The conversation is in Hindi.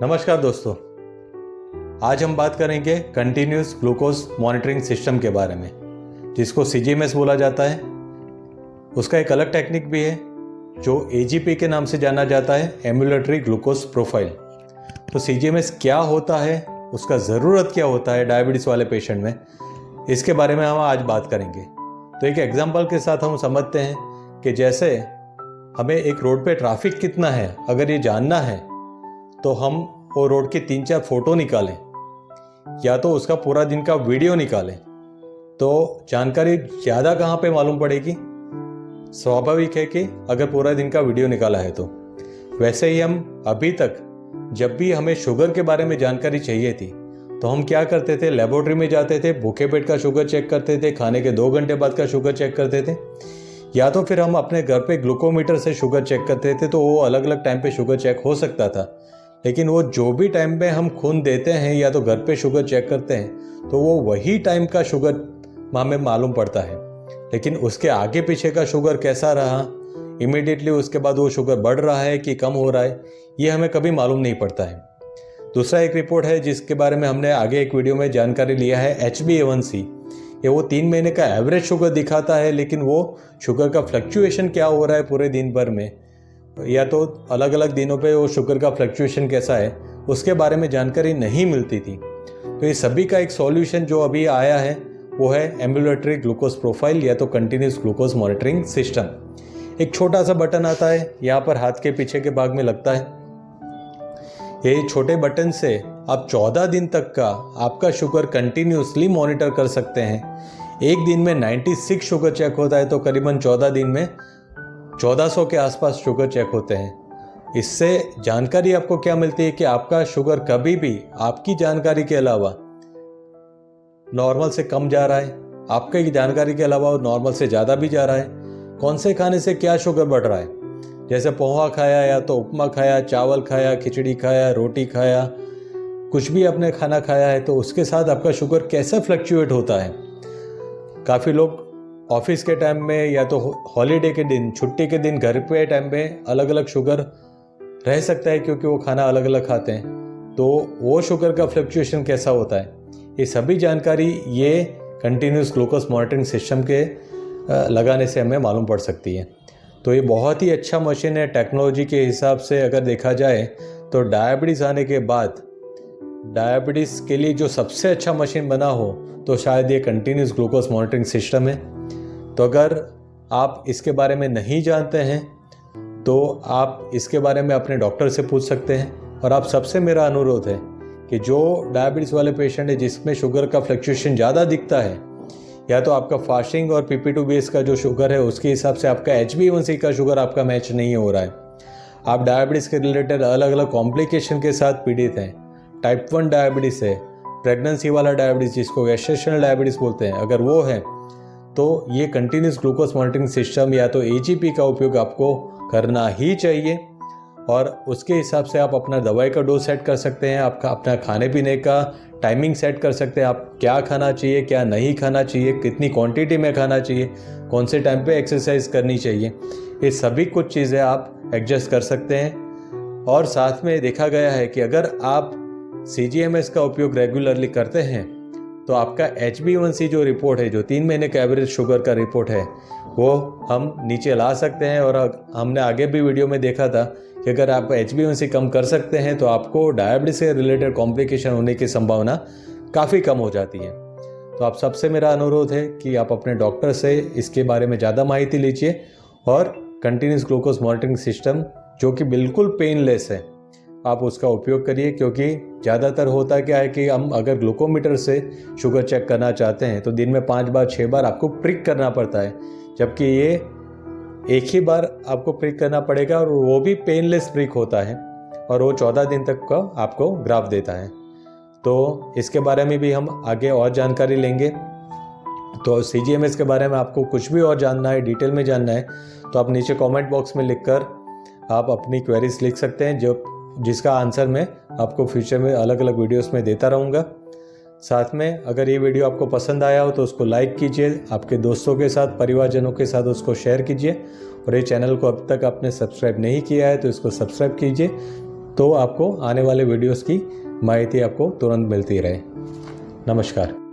नमस्कार दोस्तों, आज हम बात करेंगे कंटिन्यूस ग्लूकोज मॉनिटरिंग सिस्टम के बारे में, जिसको CGMS बोला जाता है। उसका एक अलग टेक्निक भी है जो AGP के नाम से जाना जाता है, एम्बुलेटरी ग्लूकोज प्रोफाइल। तो CGMS क्या होता है, उसका ज़रूरत क्या होता है डायबिटीज़ वाले पेशेंट में, इसके बारे में हम आज बात करेंगे। तो एक एग्जाम्पल के साथ हम समझते हैं कि जैसे हमें एक रोड पे ट्रैफिक कितना है अगर ये जानना है तो हम वो रोड के 3-4 फोटो निकालें या तो उसका पूरा दिन का वीडियो निकालें, तो जानकारी ज़्यादा कहाँ पे मालूम पड़ेगी। स्वाभाविक है कि अगर पूरा दिन का वीडियो निकाला है तो। वैसे ही हम अभी तक जब भी हमें शुगर के बारे में जानकारी चाहिए थी तो हम क्या करते थे, लेबोरेटरी में जाते थे, भूखे पेट का शुगर चेक करते थे, खाने के 2 घंटे बाद का शुगर चेक करते थे, या तो फिर हम अपने घर पे ग्लूकोमीटर से शुगर चेक करते थे। तो वो अलग अलग टाइम पे शुगर चेक हो सकता था, लेकिन वो जो भी टाइम पे हम खून देते हैं या तो घर पे शुगर चेक करते हैं तो वो वही टाइम का शुगर हमें मालूम पड़ता है। लेकिन उसके आगे पीछे का शुगर कैसा रहा, इमीडिएटली उसके बाद वो शुगर बढ़ रहा है कि कम हो रहा है, ये हमें कभी मालूम नहीं पड़ता है। दूसरा एक रिपोर्ट है जिसके बारे में हमने आगे एक वीडियो में जानकारी लिया है, HbA1c। ये वो 3 महीने का एवरेज शुगर दिखाता है, लेकिन वो शुगर का फ्लक्चुएशन क्या हो रहा है पूरे दिन भर में, या तो अलग अलग दिनों पे वो शुगर का फ्लक्चुएशन कैसा है, उसके बारे में जानकारी नहीं मिलती थी। तो ये सभी का एक सॉल्यूशन जो अभी आया है वो है एम्बुलेटरी ग्लूकोज प्रोफाइल या तो कंटिन्यूस ग्लूकोज मॉनिटरिंग सिस्टम। एक छोटा सा बटन आता है, यहाँ पर हाथ के पीछे के भाग में लगता है। ये छोटे बटन से आप 14 दिन तक का आपका शुगर कंटिन्यूसली मॉनिटर कर सकते हैं। एक दिन में 96 शुगर चेक होता है, तो करीबन 14 दिन में 1400 के आसपास शुगर चेक होते हैं। इससे जानकारी आपको क्या मिलती है कि आपका शुगर कभी भी आपकी जानकारी के अलावा नॉर्मल से कम जा रहा है, आपके जानकारी के अलावा नॉर्मल से ज़्यादा भी जा रहा है। कौन से खाने से क्या शुगर बढ़ रहा है, जैसे पोहा खाया या तो उपमा खाया, चावल खाया, खिचड़ी खाया, रोटी खाया, कुछ भी आपने खाना खाया है तो उसके साथ आपका शुगर कैसा फ्लक्चुएट होता है। काफ़ी लोग ऑफिस के टाइम में या तो हॉलीडे के दिन, छुट्टी के दिन घर पे टाइम में अलग अलग शुगर रह सकता है क्योंकि वो खाना अलग अलग खाते हैं, तो वो शुगर का फ्लक्चुएशन कैसा होता है, ये सभी जानकारी ये कंटिन्यूस ग्लूकोज मॉनिटरिंग सिस्टम के लगाने से हमें मालूम पड़ सकती है। तो ये बहुत ही अच्छा मशीन है। टेक्नोलॉजी के हिसाब से अगर देखा जाए तो डायबिटीज़ आने के बाद डायबिटीज़ के लिए जो सबसे अच्छा मशीन बना हो तो शायद ये कंटिन्यूस ग्लूकोज मॉनिटरिंग सिस्टम है। तो अगर आप इसके बारे में नहीं जानते हैं तो आप इसके बारे में अपने डॉक्टर से पूछ सकते हैं। और आप सबसे मेरा अनुरोध है कि जो डायबिटीज़ वाले पेशेंट है जिसमें शुगर का फ्लक्चुएशन ज़्यादा दिखता है, या तो आपका फास्टिंग और PP2BS का जो शुगर है उसके हिसाब से आपका HbA1c का शुगर आपका मैच नहीं हो रहा है, आप डायबिटीज़ के रिलेटेड अलग अलग कॉम्प्लिकेशन के साथ पीड़ित हैं, टाइप 1 डायबिटीज़ है, प्रेगनेंसी वाला डायबिटीज़ जिसको गेस्टेशनल डायबिटीज़ बोलते हैं, अगर वो है तो ये कंटिन्यूस ग्लूकोज मॉनिटरिंग सिस्टम या तो AGP का उपयोग आपको करना ही चाहिए। और उसके हिसाब से आप अपना दवाई का डोज सेट कर सकते हैं, आपका अपना खाने पीने का टाइमिंग सेट कर सकते हैं, आप क्या खाना चाहिए, क्या नहीं खाना चाहिए, कितनी क्वांटिटी में खाना चाहिए, कौन से टाइम पे एक्सरसाइज करनी चाहिए, ये सभी कुछ चीज़ें आप एडजस्ट कर सकते हैं। और साथ में देखा गया है कि अगर आप CGMS का उपयोग रेगुलरली करते हैं तो आपका HbA1c जो रिपोर्ट है, जो 3 महीने का एवरेज शुगर का रिपोर्ट है, वो हम नीचे ला सकते हैं। और हमने आगे भी वीडियो में देखा था कि अगर आप HbA1c कम कर सकते हैं तो आपको डायबिटीज से रिलेटेड कॉम्प्लिकेशन होने की संभावना काफ़ी कम हो जाती है। तो आप सबसे मेरा अनुरोध है कि आप अपने डॉक्टर से इसके बारे में ज़्यादा माहिती लीजिए और कंटिन्यूस ग्लूकोज मॉनिटरिंग सिस्टम जो कि बिल्कुल पेनलेस है, आप उसका उपयोग करिए। क्योंकि ज़्यादातर होता क्या है कि हम अगर ग्लूकोमीटर से शुगर चेक करना चाहते हैं तो दिन में 5 बार 6 बार आपको प्रिक करना पड़ता है, जबकि ये एक ही बार आपको प्रिक करना पड़ेगा और वो भी पेनलेस प्रिक होता है और वो 14 दिन तक का आपको ग्राफ देता है। तो इसके बारे में भी हम आगे और जानकारी लेंगे। तो CGMS के बारे में आपको कुछ भी और जानना है, डिटेल में जानना है, तो आप नीचे कमेंट बॉक्स में लिखकर आप अपनी क्वेरीज लिख सकते हैं, जिसका आंसर मैं आपको फ्यूचर में अलग अलग वीडियोस में देता रहूँगा। साथ में अगर ये वीडियो आपको पसंद आया हो तो उसको लाइक कीजिए, आपके दोस्तों के साथ, परिवारजनों के साथ उसको शेयर कीजिए। और ये चैनल को अब तक आपने सब्सक्राइब नहीं किया है तो इसको सब्सक्राइब कीजिए तो आपको आने वाले वीडियोस की माहिती आपको तुरंत मिलती रहे। नमस्कार।